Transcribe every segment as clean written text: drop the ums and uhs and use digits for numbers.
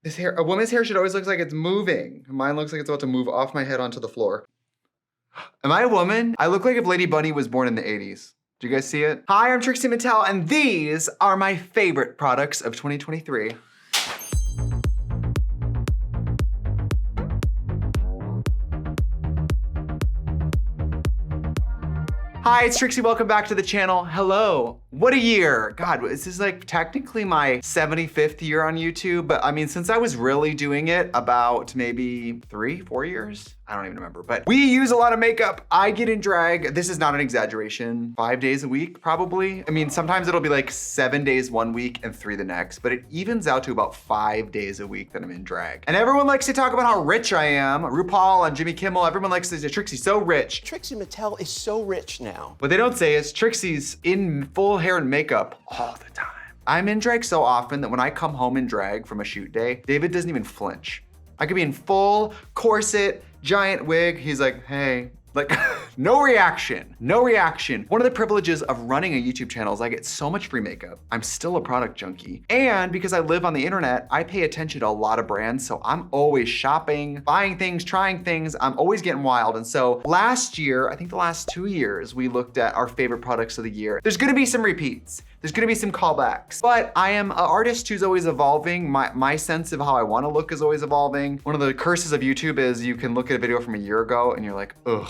A woman's hair should always look like it's moving. Mine looks like it's about to move off my head onto the floor. Am I a woman? I look like if Lady Bunny was born in the 80s. Do you guys see it? Hi, I'm Trixie Mattel, and these are my favorite products of 2023. Hi, it's Trixie, welcome back to the channel. Hello, what a year. God, this is like technically my 75th year on YouTube, but I mean, since I was really doing it about maybe 3-4 years, I don't even remember, but we use a lot of makeup. I get in drag, this is not an exaggeration, 5 days a week, probably. I mean, sometimes it'll be like 7 days one week and 3 the next, but it evens out to about 5 days a week that I'm in drag. And everyone likes to talk about how rich I am. RuPaul and Jimmy Kimmel, everyone likes to say, Trixie's so rich. Trixie Mattel is so rich now. What they don't say is Trixie's in full hair and makeup all the time. I'm in drag so often that when I come home in drag from a shoot day, David doesn't even flinch. I could be in full corset, giant wig. He's like, hey, like, no reaction, no reaction. One of the privileges of running a YouTube channel is I get so much free makeup. I'm still a product junkie. And because I live on the internet, I pay attention to a lot of brands. So I'm always shopping, buying things, trying things. I'm always getting wild. And so last year, I think the last 2 years, we looked at our favorite products of the year. There's gonna be some repeats. There's gonna be some callbacks, but I am an artist who's always evolving. My sense of how I wanna look is always evolving. One of the curses of YouTube is you can look at a video from a year ago and you're like, ugh,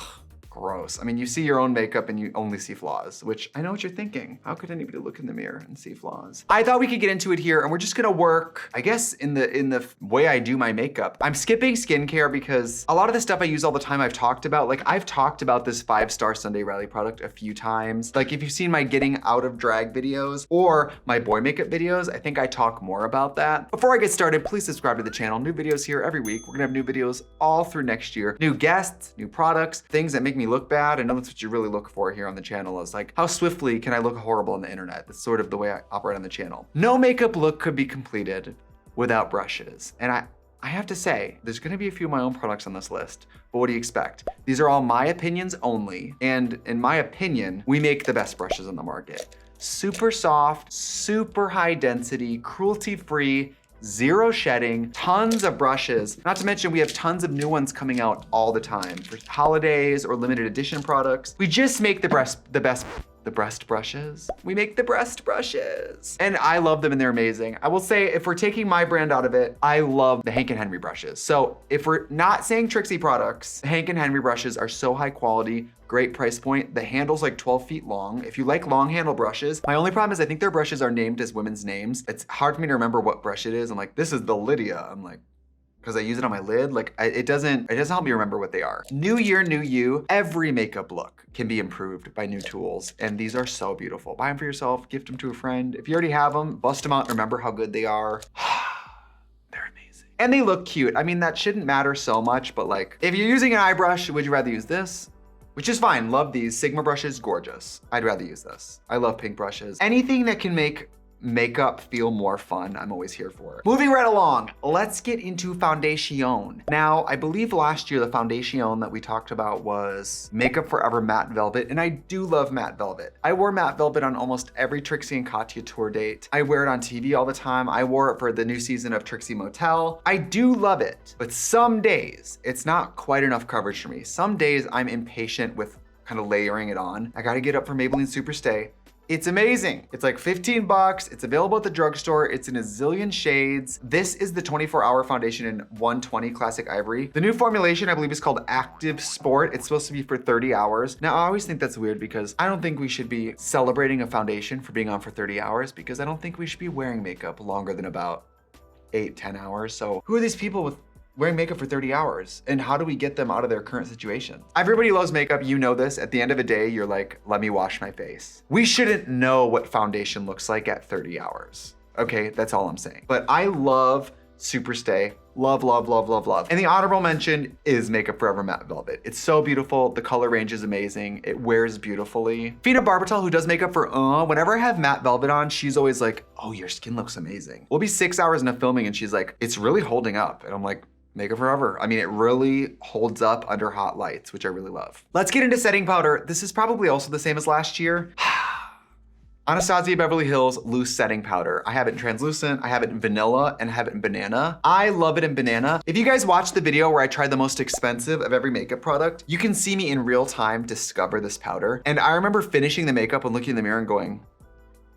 gross. I mean, you see your own makeup and you only see flaws, which I know what you're thinking. How could anybody look in the mirror and see flaws? I thought we could get into it here and we're just gonna work, I guess, in the way I do my makeup. I'm skipping skincare because a lot of the stuff I use all the time I've talked about. Like I've talked about this 5-star Sunday Riley product a few times. Like if you've seen my getting out of drag videos or my boy makeup videos, I think I talk more about that. Before I get started, please subscribe to the channel. New videos here every week. We're gonna have new videos all through next year. New guests, new products, things that make me look bad. I know that's what you really look for here on the channel is like, how swiftly can I look horrible on the internet? That's sort of the way I operate on the channel. No makeup look could be completed without brushes. And I have to say, there's gonna be a few of my own products on this list, but what do you expect? These are all my opinions only. And in my opinion, we make the best brushes on the market. Super soft, super high density, cruelty-free, zero shedding, tons of brushes. Not to mention we have tons of new ones coming out all the time for holidays or limited edition products. We just make the breast brushes. We make the breast brushes. And I love them and they're amazing. I will say, if we're taking my brand out of it, I love the Hank and Henry brushes. So if we're not saying Trixie products, Hank and Henry brushes are so high quality, great price point. The handle's like 12 feet long. If you like long handle brushes, my only problem is I think their brushes are named as women's names. It's hard for me to remember what brush it is. I'm like, this is the Lydia. I'm like, because I use it on my lid, like it doesn't help me remember what they are. New year, new you. Every makeup look can be improved by new tools, and these are so beautiful. Buy them for yourself, gift them to a friend. If you already have them, bust them out and remember how good they are. They're amazing. And they look cute. I mean, that shouldn't matter so much, but like, if you're using an eye brush, would you rather use this? Which is fine, love these. Sigma brushes, gorgeous. I'd rather use this. I love pink brushes. Anything that can make makeup feel more fun, I'm always here for it. Moving right along, let's get into foundation. Now, I believe last year the foundation that we talked about was Makeup Forever Matte Velvet, and I do love matte velvet. I wore matte velvet on almost every Trixie and Katya tour date. I wear it on TV all the time. I wore it for the new season of Trixie Mattel. I do love it, but some days it's not quite enough coverage for me. Some days I'm impatient with kind of layering it on. I gotta get up for Maybelline Superstay. It's amazing. It's like 15 bucks. It's available at the drugstore. It's in a zillion shades. This is the 24-hour foundation in 120 Classic Ivory. The new formulation, I believe, is called Active Sport. It's supposed to be for 30 hours. Now, I always think that's weird because I don't think we should be celebrating a foundation for being on for 30 hours because I don't think we should be wearing makeup longer than about 8-10 hours. So who are these people with wearing makeup for 30 hours? And how do we get them out of their current situation? Everybody loves makeup, you know this. At the end of a day, you're like, let me wash my face. We shouldn't know what foundation looks like at 30 hours. Okay, that's all I'm saying. But I love Superstay. Love, love, love, love, love. And the honorable mention is Makeup Forever Matte Velvet. It's so beautiful. The color range is amazing. It wears beautifully. Fina Barbital, who does makeup for whenever I have matte velvet on, she's always like, oh, your skin looks amazing. We'll be 6 hours into filming and she's like, it's really holding up. And I'm like, Makeup Forever. I mean, it really holds up under hot lights, which I really love. Let's get into setting powder. This is probably also the same as last year. Anastasia Beverly Hills Loose Setting Powder. I have it in translucent, I have it in vanilla, and I have it in banana. I love it in banana. If you guys watched the video where I tried the most expensive of every makeup product, you can see me in real time discover this powder. And I remember finishing the makeup and looking in the mirror and going,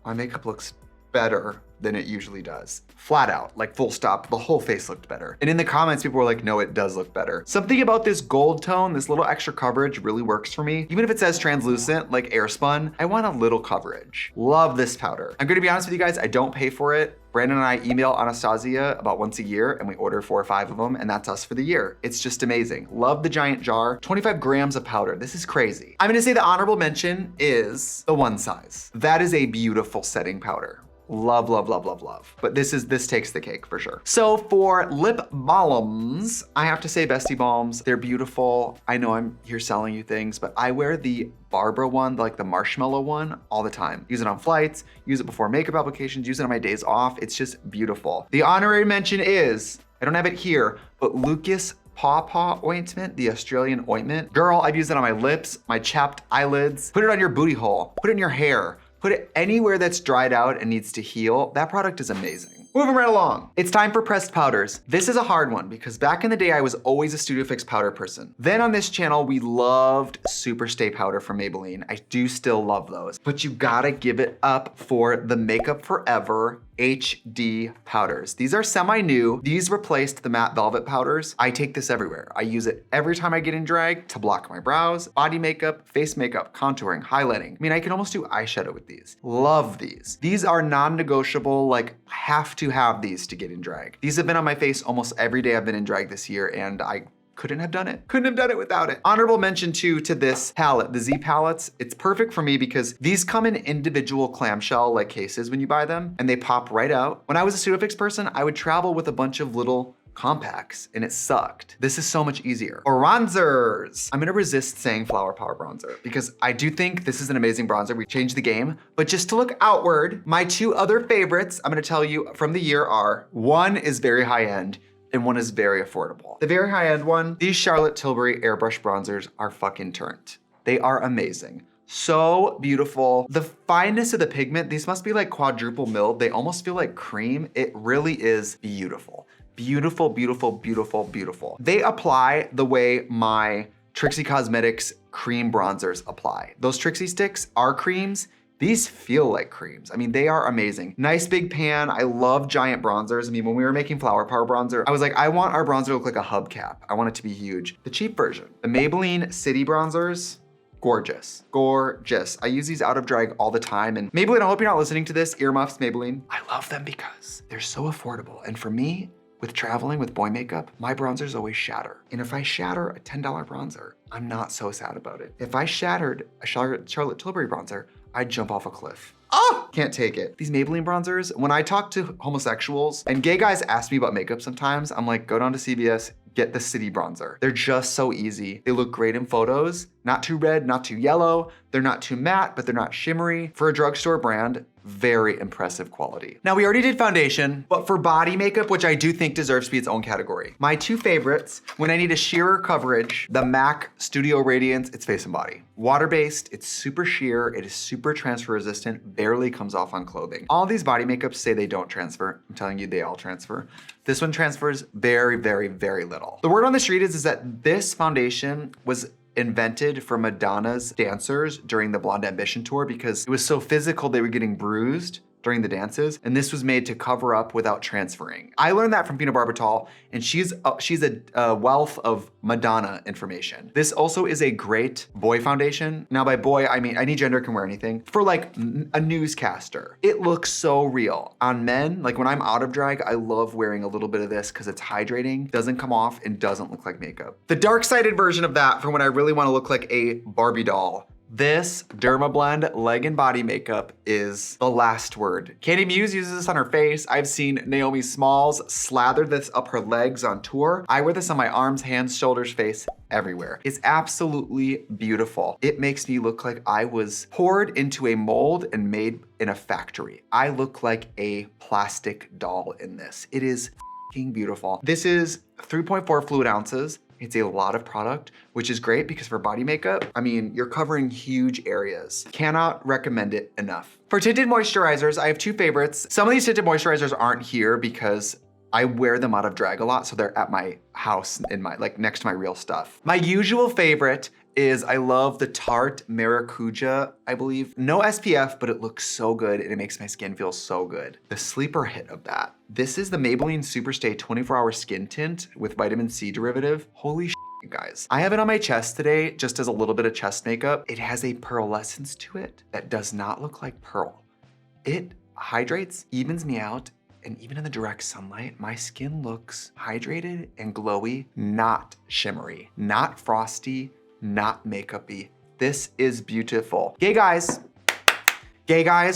my makeup looks better than it usually does. Flat out, like full stop, the whole face looked better. And in the comments, people were like, no, it does look better. Something about this gold tone, this little extra coverage really works for me. Even if it says translucent, like airspun, I want a little coverage. Love this powder. I'm gonna be honest with you guys, I don't pay for it. Brandon and I email Anastasia about once a year and we order 4 or 5 of them and that's us for the year. It's just amazing. Love the giant jar, 25 grams of powder. This is crazy. I'm gonna say the honorable mention is the One Size. That is a beautiful setting powder. Love, love, love, love, love. But this takes the cake for sure. So for lip balms, I have to say Bestie Balms, they're beautiful. I know I'm here selling you things, but I wear the Barbara one, like the marshmallow one, all the time. Use it on flights, use it before makeup applications, use it on my days off. It's just beautiful. The honorary mention is, I don't have it here, but Lucas Paw Paw ointment, the Australian ointment. Girl, I've used it on my lips, my chapped eyelids. Put it on your booty hole, put it in your hair. Put it anywhere that's dried out and needs to heal. That product is amazing. Moving right along. It's time for pressed powders. This is a hard one because back in the day, I was always a Studio Fix powder person. Then on this channel, we loved Super Stay powder from Maybelline. I do still love those, but you gotta give it up for the Makeup Forever HD powders. These are semi-new. These replaced the matte velvet powders. I take this everywhere. I use it every time I get in drag to block my brows, body makeup, face makeup, contouring, highlighting. I mean, I can almost do eyeshadow with these. Love these. These are non-negotiable, like have to have these to get in drag. These have been on my face almost every day I've been in drag this year and I couldn't have done it. Couldn't have done it without it. Honorable mention too to this palette, the Z palettes. It's perfect for me because these come in individual clamshell like cases when you buy them and they pop right out. When I was a Studio Fix person, I would travel with a bunch of little compacts and it sucked. This is so much easier. Bronzers. I'm gonna resist saying Flower Power bronzer because I do think this is an amazing bronzer. We changed the game, but just to look outward, my 2 other favorites I'm gonna tell you from the year are, one is very high end, and one is very affordable. The very high-end one, these Charlotte Tilbury airbrush bronzers are fucking turned. They are amazing. So beautiful. The fineness of the pigment, these must be like quadruple milled. They almost feel like cream. It really is beautiful. Beautiful, beautiful, beautiful, beautiful. They apply the way my Trixie Cosmetics cream bronzers apply. Those Trixie sticks are creams. These feel like creams. I mean, they are amazing. Nice big pan. I love giant bronzers. I mean, when we were making Flower Power bronzer, I was like, I want our bronzer to look like a hubcap. I want it to be huge. The cheap version. The Maybelline City bronzers, gorgeous, gorgeous. I use these out of drag all the time. And Maybelline, I hope you're not listening to this, earmuffs, Maybelline. I love them because they're so affordable. And for me, with traveling with boy makeup, my bronzers always shatter. And if I shatter a $10 bronzer, I'm not so sad about it. If I shattered a Charlotte Tilbury bronzer, I'd jump off a cliff. Oh, can't take it. These Maybelline bronzers, when I talk to homosexuals and gay guys ask me about makeup sometimes, I'm like, go down to CVS, get the City bronzer. They're just so easy. They look great in photos. Not too red, not too yellow. They're not too matte, but they're not shimmery. For a drugstore brand, very impressive quality. Now we already did foundation, but for body makeup, which I do think deserves to be its own category, my 2 favorites, when I need a sheerer coverage, the MAC Studio Radiance, it's face and body. Water-based, it's super sheer, it is super transfer resistant, barely comes off on clothing. All these body makeups say they don't transfer. I'm telling you, they all transfer. This one transfers very, very, very little. The word on the street is that this foundation was invented for Madonna's dancers during the Blonde Ambition tour because it was so physical they were getting bruised during the dances, and this was made to cover up without transferring. I learned that from Pina Barbital, and she's a wealth of Madonna information. This also is a great boy foundation. Now by boy, I mean any gender can wear anything. For like a newscaster, it looks so real. On men, like when I'm out of drag, I love wearing a little bit of this because it's hydrating, doesn't come off, and doesn't look like makeup. The dark-sided version of that for when I really want to look like a Barbie doll. This Dermablend leg and body makeup is the last word. Candy Muse uses this on her face. I've seen Naomi Smalls slather this up her legs on tour. I wear this on my arms, hands, shoulders, face, everywhere. It's absolutely beautiful. It makes me look like I was poured into a mold and made in a factory. I look like a plastic doll in this. It is f***ing beautiful. This is 3.4 fluid ounces. It's a lot of product, which is great because for body makeup, I mean, you're covering huge areas. Cannot recommend it enough. For tinted moisturizers, I have two favorites. Some of these tinted moisturizers aren't here because I wear them out of drag a lot, so they're at my house in my, like next to my real stuff. My usual favorite is I love the Tarte Maracuja, I believe. No SPF, but it looks so good and it makes my skin feel so good. The sleeper hit of that. This is the Maybelline Superstay 24-Hour Skin Tint with vitamin C derivative. Holy shit, you guys. I have it on my chest today just as a little bit of chest makeup. It has a pearlescence to it that does not look like pearl. It hydrates, evens me out, and even in the direct sunlight, my skin looks hydrated and glowy, not shimmery, not frosty, not makeup-y. This is beautiful. Gay guys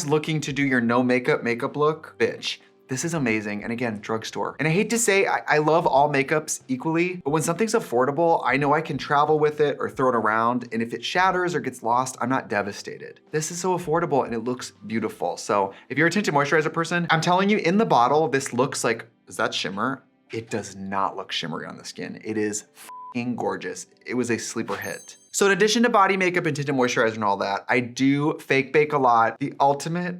looking to do your no makeup look, bitch. This is amazing. And again, drugstore. And I hate to say, I love all makeups equally, but when something's affordable, I know I can travel with it or throw it around. And if it shatters or gets lost, I'm not devastated. This is so affordable and it looks beautiful. So if you're a tinted moisturizer person, I'm telling you in the bottle, this looks like, is that shimmer? It does not look shimmery on the skin. It is gorgeous. It was a sleeper hit. So in addition to body makeup and tinted moisturizer and all that, I do fake bake a lot. The ultimate.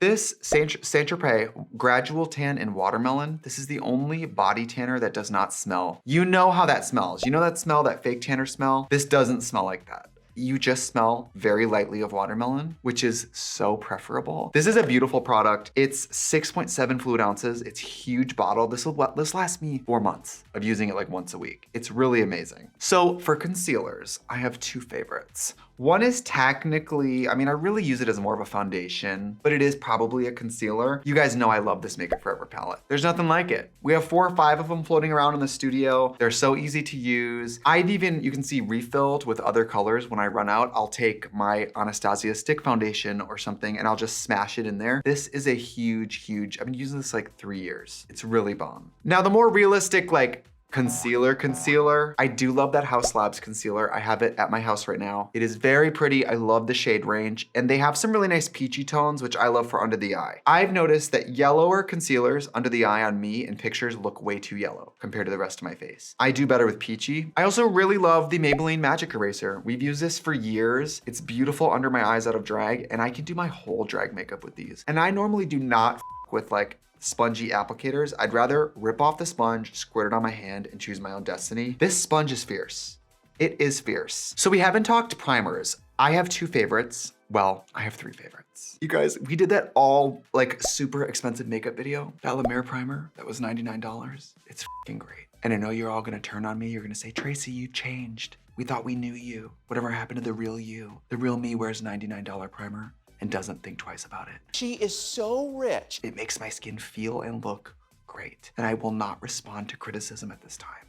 This Saint Tropez Gradual Tan in Watermelon. This is the only body tanner that does not smell. You know how that smells. You know that smell, that fake tanner smell? This doesn't smell like that. You just smell very lightly of watermelon, which is so preferable. This is a beautiful product. It's 6.7 fluid ounces. It's a huge bottle. This lasts me 4 months of using it like once a week. It's really amazing. So for concealers, I have two favorites. One is technically, I mean, I really use it as more of a foundation, but it is probably a concealer. You guys know I love this Make It Forever palette. There's nothing like it. We have 4 or 5 of them floating around in the studio. They're so easy to use. I've even, you can see refilled with other colors. When I run out, I'll take my Anastasia stick foundation or something and I'll just smash it in there. This is a huge, I've been using this like 3 years. It's really bomb. Now the more realistic, like, concealer. I do love that House Labs concealer. I have it at my house right now. It is very pretty. I love the shade range and they have some really nice peachy tones, which I love for under the eye. I've noticed that yellower concealers under the eye on me in pictures look way too yellow compared to the rest of my face. I do better with peachy. I also really love the Maybelline Magic Eraser. We've used this for years. It's beautiful under my eyes out of drag and I can do my whole drag makeup with these. And I normally do not with like spongy applicators. I'd rather rip off the sponge, squirt it on my hand, and choose my own destiny. This sponge is fierce. It is fierce. So we haven't talked primers. I have 2 favorites. Well, I have 3 favorites. You guys, we did that all like super expensive makeup video. That La Mer primer, that was $99. It's fucking great. And I know you're all gonna turn on me. You're gonna say, Tracy, you changed. We thought we knew you. Whatever happened to the real you? The real me wears $99 primer and doesn't think twice about it. She is so rich. It makes my skin feel and look great. And I will not respond to criticism at this time.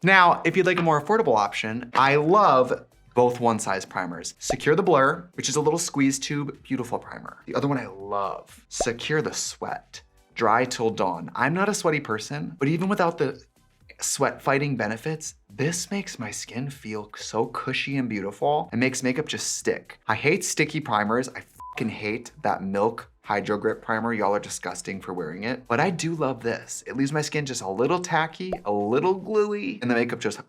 Now, if you'd like a more affordable option, I love both one-size primers. Secure the Blur, which is a little squeeze tube, beautiful primer. The other one I love, Secure the Sweat, Dry Till Dawn. I'm not a sweaty person, but even without the sweat fighting benefits, this makes my skin feel so cushy and beautiful and makes makeup just stick. I hate sticky primers. I fucking hate that Milk Hydro Grip primer. Y'all are disgusting for wearing it, but I do love this. It leaves my skin just a little tacky, a little gluey, and the makeup just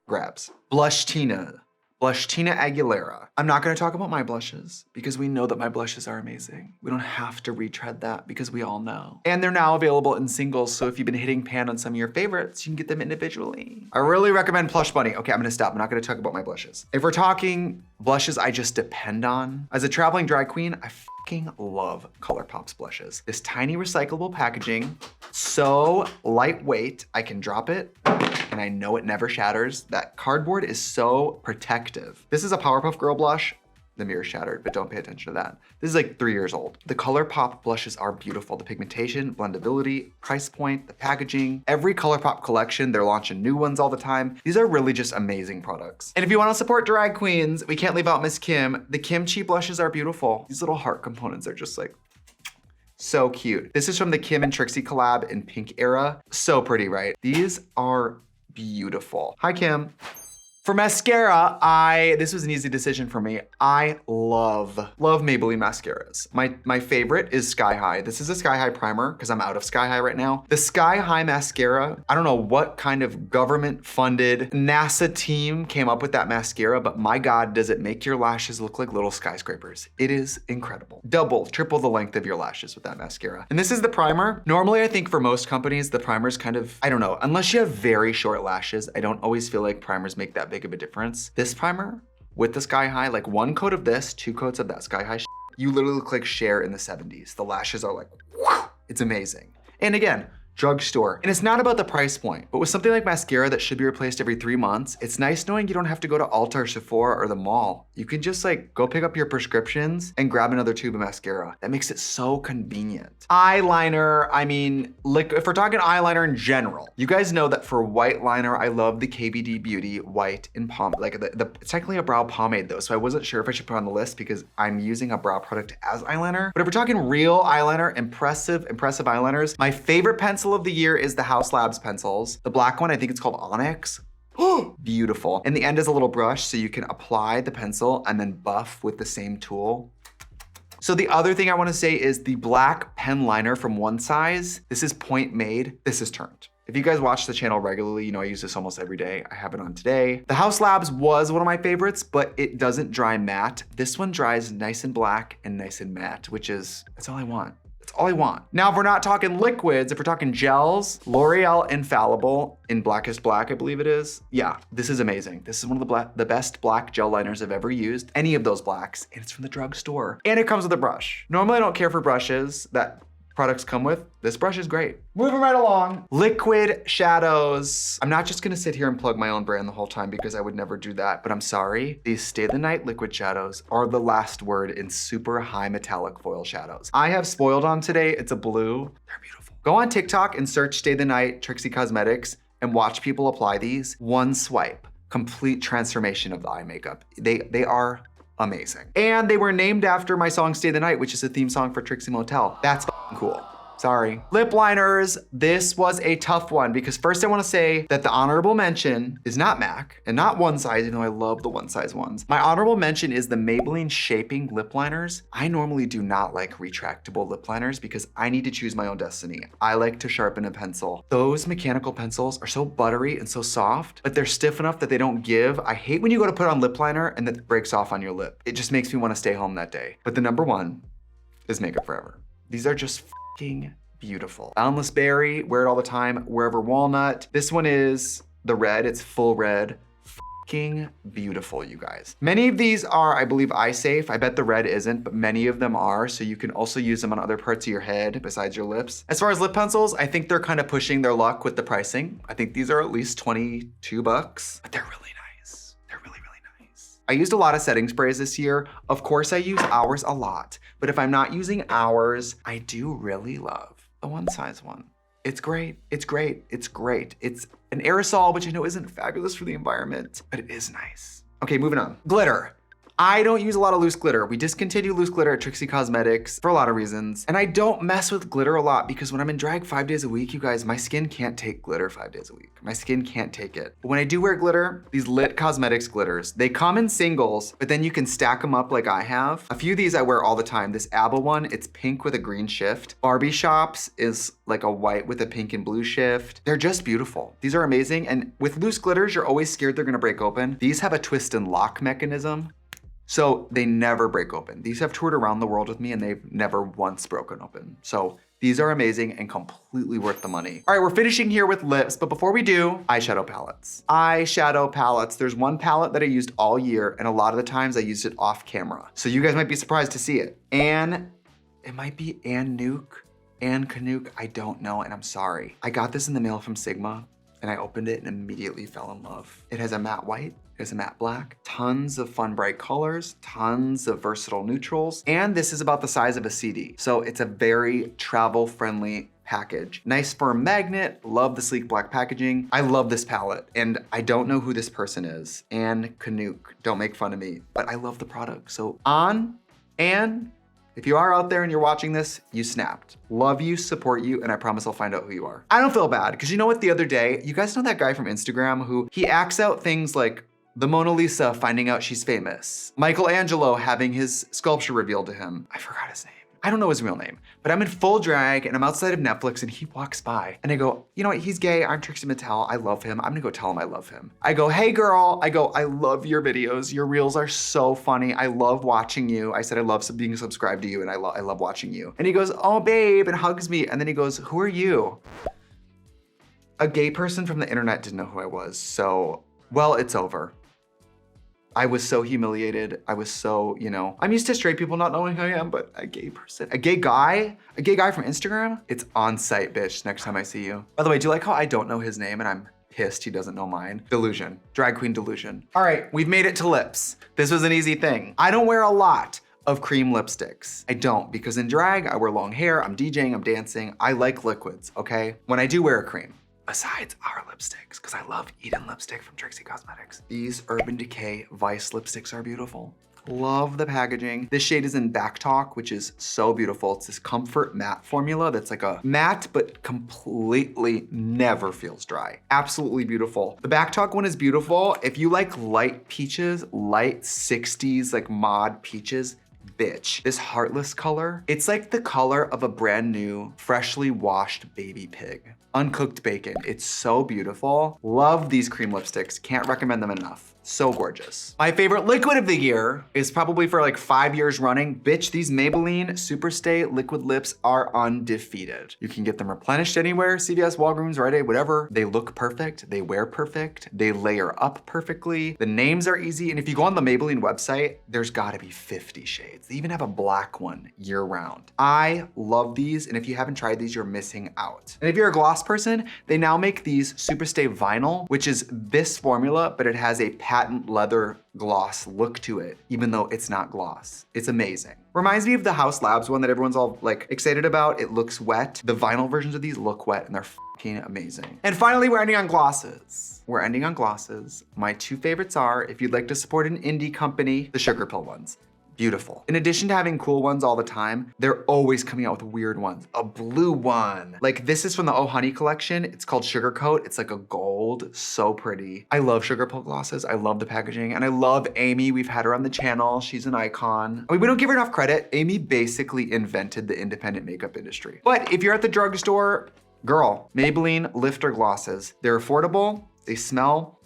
grabs. Blush Tina Aguilera. I'm not gonna talk about my blushes because we know that my blushes are amazing. We don't have to retread that because we all know. And they're now available in singles, so if you've been hitting pan on some of your favorites, you can get them individually. I really recommend Plush Bunny. Okay, I'm gonna stop. I'm not gonna talk about my blushes. If we're talking blushes I just depend on, as a traveling drag queen, I fucking love ColourPop's blushes. This tiny recyclable packaging, so lightweight, I can drop it and I know it never shatters. That cardboard is so protective. This is a Powerpuff Girl blush. The mirror shattered, but don't pay attention to that. This is like 3 years old. The ColourPop blushes are beautiful. The pigmentation, blendability, price point, the packaging. Every ColourPop collection, they're launching new ones all the time. These are really just amazing products. And if you wanna support drag queens, we can't leave out Miss Kim. The Kimchi blushes are beautiful. These little heart components are just like, so cute. This is from the Kim and Trixie collab in Pink Era. So pretty, right? These are beautiful. Hi, Kim. For mascara, this was an easy decision for me. I love Maybelline mascaras. My favorite is Sky High. This is a Sky High primer because I'm out of Sky High right now. The Sky High mascara, I don't know what kind of government-funded NASA team came up with that mascara, but my God, does it make your lashes look like little skyscrapers. It is incredible. Double, triple the length of your lashes with that mascara. And this is the primer. Normally, I think for most companies, the primer's kind of, I don't know, unless you have very short lashes, I don't always feel like primers make that big of a difference. This primer with the Sky High, like 1 coat of this, 2 coats of that Sky High, you literally look like Cher in the 70s. The lashes are like, whew, it's amazing. And again, drugstore. And it's not about the price point, but with something like mascara that should be replaced every 3 months, it's nice knowing you don't have to go to Ulta or Sephora or the mall. You can just like go pick up your prescriptions and grab another tube of mascara. That makes it so convenient. Eyeliner, I mean, like if we're talking eyeliner in general, you guys know that for white liner, I love the KVD Beauty white in pomade. Like it's technically a brow pomade though, so I wasn't sure if I should put it on the list because I'm using a brow product as eyeliner. But if we're talking real eyeliner, impressive eyeliners, my favorite pencil of the year is the House Labs pencils. The black one, I think it's called Onyx. Beautiful. And the end is a little brush so you can apply the pencil and then buff with the same tool. So the other thing I wanna say is the black pen liner from One Size. This is Point Made. This is turned. If you guys watch the channel regularly, you know I use this almost every day. I have it on today. The House Labs was one of my favorites, but it doesn't dry matte. This one dries nice and black and nice and matte, that's all I want. That's all I want. Now, if we're not talking liquids, if we're talking gels, L'Oreal Infallible in Blackest Black, I believe it is. Yeah, this is amazing. This is one of the best black gel liners I've ever used, any of those blacks, and it's from the drugstore. And it comes with a brush. Normally, I don't care for brushes that products come with. This brush is great. Moving right along. Liquid shadows. I'm not just gonna sit here and plug my own brand the whole time because I would never do that, but I'm sorry. These Stay the Night liquid shadows are the last word in super high metallic foil shadows. I have spoiled on today. It's a blue. They're beautiful. Go on TikTok and search Stay the Night Trixie Cosmetics and watch people apply these. One swipe, complete transformation of the eye makeup. They are amazing. And they were named after my song Stay the Night, which is a theme song for Trixie Mattel. That's cool. Sorry. Lip liners, this was a tough one because first I wanna say that the honorable mention is not MAC and not One Size, even though I love the One Size ones. My honorable mention is the Maybelline Shaping lip liners. I normally do not like retractable lip liners because I need to choose my own destiny. I like to sharpen a pencil. Those mechanical pencils are so buttery and so soft, but they're stiff enough that they don't give. I hate when you go to put on lip liner and then it breaks off on your lip. It just makes me wanna stay home that day. But the number one is Makeup Forever. These are just beautiful. Boundless Berry, wear it all the time. Wherever Walnut. This one is the red, it's full red. Beautiful, you guys. Many of these are, I believe, eye safe. I bet the red isn't, but many of them are, so you can also use them on other parts of your head besides your lips. As far as lip pencils, I think they're kind of pushing their luck with the pricing. I think these are at least 22 bucks, but they're really nice. They're really, really nice. I used a lot of setting sprays this year. Of course, I use Hours a lot, but if I'm not using Hours, I do really love the One Size one. It's great, it's great, it's great. It's an aerosol, which I know isn't fabulous for the environment, but it is nice. Okay, moving on. Glitter. I don't use a lot of loose glitter. We discontinued loose glitter at Trixie Cosmetics for a lot of reasons. And I don't mess with glitter a lot because when I'm in drag 5 days a week, you guys, my skin can't take glitter 5 days a week. My skin can't take it. But when I do wear glitter, these Lit Cosmetics glitters, they come in singles, but then you can stack them up like I have. A few of these I wear all the time. This ABBA one, it's pink with a green shift. Barbie Shops is like a white with a pink and blue shift. They're just beautiful. These are amazing. And with loose glitters, you're always scared they're gonna break open. These have a twist and lock mechanism, so they never break open. These have toured around the world with me and they've never once broken open. So these are amazing and completely worth the money. All right, we're finishing here with lips, but before we do, eyeshadow palettes. Eyeshadow palettes, there's one palette that I used all year and a lot of the times I used it off camera. So you guys might be surprised to see it. It might be Anne Canuck, I don't know, and I'm sorry. I got this in the mail from Sigma and I opened it and immediately fell in love. It has a matte white, there's a matte black, tons of fun bright colors, tons of versatile neutrals, and this is about the size of a CD. So it's a very travel-friendly package. Nice firm magnet, love the sleek black packaging. I love this palette, and I don't know who this person is. Anne Canuck, don't make fun of me, but I love the product. So Anne, if you are out there and you're watching this, you snapped. Love you, support you, and I promise I'll find out who you are. I don't feel bad, because you know what, the other day, you guys know that guy from Instagram who he acts out things like The Mona Lisa finding out she's famous. Michelangelo having his sculpture revealed to him. I forgot his name. I don't know his real name, but I'm in full drag and I'm outside of Netflix and he walks by and I go, you know what, he's gay, I'm Trixie Mattel, I love him, I'm gonna go tell him I love him. I go, hey girl, I love your videos, your reels are so funny, I love watching you. I said I love being subscribed to you and I love watching you. And he goes, oh babe, and hugs me, and then he goes, who are you? A gay person from the internet didn't know who I was, so, well, it's over. I was so humiliated. I was so, you know, I'm used to straight people not knowing who I am, but a gay person, a gay guy from Instagram, it's on site, bitch, next time I see you. By the way, do you like how I don't know his name and I'm pissed he doesn't know mine? Delusion, drag queen delusion. All right, we've made it to lips. This was an easy thing. I don't wear a lot of cream lipsticks. I don't, because in drag, I wear long hair, I'm DJing, I'm dancing. I like liquids, okay? When I do wear a cream, besides our lipsticks, because I love Eden lipstick from Trixie Cosmetics. These Urban Decay Vice lipsticks are beautiful. Love the packaging. This shade is in Back Talk, which is so beautiful. It's this comfort matte formula that's like a matte, but completely never feels dry. Absolutely beautiful. The Back Talk one is beautiful. If you like light peaches, light 60s, like mod peaches, bitch. This Heartless color, it's like the color of a brand new, freshly washed baby pig. Uncooked bacon. It's so beautiful. Love these cream lipsticks. Can't recommend them enough. So gorgeous. My favorite liquid of the year is probably for like 5 years running. Bitch, these Maybelline Superstay liquid lips are undefeated. You can get them replenished anywhere, CVS, Walgreens, Rite Aid, whatever. They look perfect. They wear perfect. They layer up perfectly. The names are easy. And if you go on the Maybelline website, there's gotta be 50 shades. They even have a black one year round. I love these. And if you haven't tried these, you're missing out. And if you're a gloss person, they now make these Superstay Vinyl, which is this formula, but it has a patent leather gloss look to it, even though it's not gloss. It's amazing. Reminds me of the House Labs one that everyone's all like excited about. It looks wet. The vinyl versions of these look wet and they're fucking amazing. And finally, we're ending on glosses. We're ending on glosses. My two favorites are, if you'd like to support an indie company, the Sugar Pill ones. Beautiful. In addition to having cool ones all the time, they're always coming out with weird ones. A blue one. Like this is from the Oh Honey collection. It's called Sugar Coat. It's like a gold, so pretty. I love Sugar Pill glosses. I love the packaging and I love Amy. We've had her on the channel. She's an icon. I mean, we don't give her enough credit. Amy basically invented the independent makeup industry. But if you're at the drugstore, girl, Maybelline Lifter glosses. They're affordable. They smell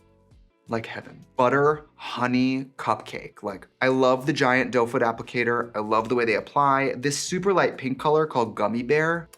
like heaven. Butter, honey, cupcake. Like, I love the giant doe foot applicator. I love the way they apply. This super light pink color called Gummy Bear.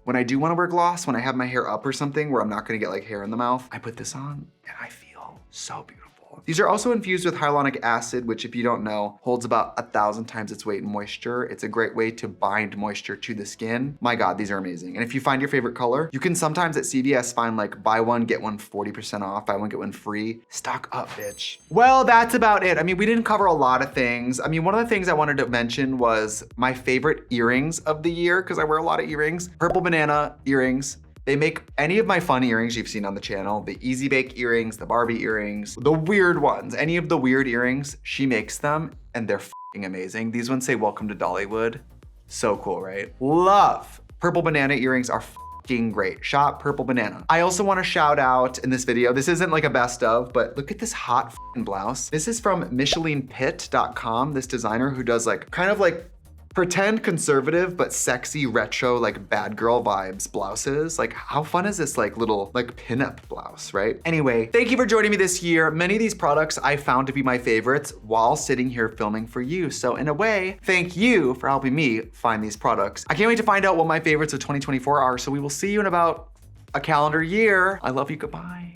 When I do wanna wear gloss, when I have my hair up or something where I'm not gonna get like hair in the mouth, I put this on and I feel so beautiful. These are also infused with hyaluronic acid, which if you don't know, holds about 1,000 times its weight in moisture. It's a great way to bind moisture to the skin. My God, these are amazing. And if you find your favorite color, you can sometimes at CVS find like buy one, get one 40% off, buy one, get one free. Stock up, bitch. Well, that's about it. I mean, we didn't cover a lot of things. I mean, one of the things I wanted to mention was my favorite earrings of the year, because I wear a lot of earrings. Purple Banana earrings. They make any of my fun earrings you've seen on the channel, the Easy Bake earrings, the Barbie earrings, the weird ones, any of the weird earrings, she makes them and they're fucking amazing. These ones say, welcome to Dollywood. So cool, right? Love. Purple Banana earrings are fucking great. Shop Purple Banana. I also wanna shout out in this video, this isn't like a best of, but look at this hot fucking blouse. This is from MichelinPitt.com, this designer who does like, kind of like pretend conservative, but sexy retro, like bad girl vibes blouses. Like how fun is this like little like pinup blouse, right? Anyway, thank you for joining me this year. Many of these products I found to be my favorites while sitting here filming for you. So in a way, thank you for helping me find these products. I can't wait to find out what my favorites of 2024 are. So we will see you in about a calendar year. I love you, goodbye.